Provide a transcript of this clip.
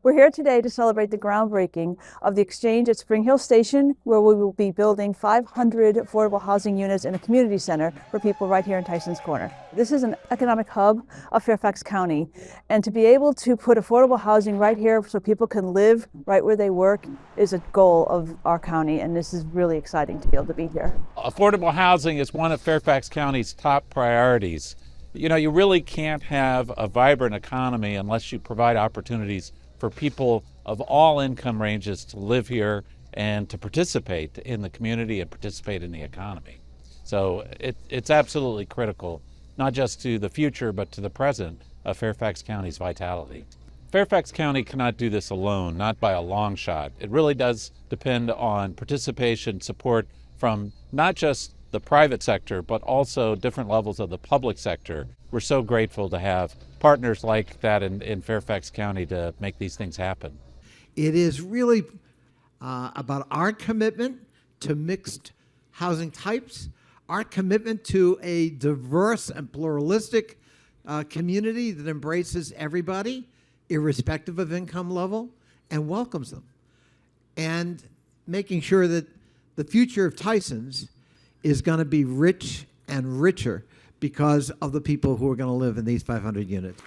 We're here today to celebrate the groundbreaking of the Exchange at Spring Hill Station, where we will be building 500 affordable housing units in a community center for people right here in Tysons Corner. This is an economic hub of Fairfax County, and to be able to put affordable housing right here so people can live right where they work is a goal of our county, and this is really exciting to be able to be here. Affordable housing is one of Fairfax County's top priorities. You know, you really can't have a vibrant economy unless you provide opportunities for people of all income ranges to live here and to participate in the community and participate in the economy. So it's absolutely critical, not just to the future, but to the present of Fairfax County's vitality. Fairfax County cannot do this alone, not by a long shot. It really does depend on participation, support from not just the private sector, but also different levels of the public sector. We're so grateful to have partners like that in Fairfax County to make these things happen. It is really about our commitment to mixed housing types, our commitment to a diverse and pluralistic community that embraces everybody, irrespective of income level, and welcomes them. And making sure that the future of Tysons is going to be rich and richer because of the people who are going to live in these 500 units.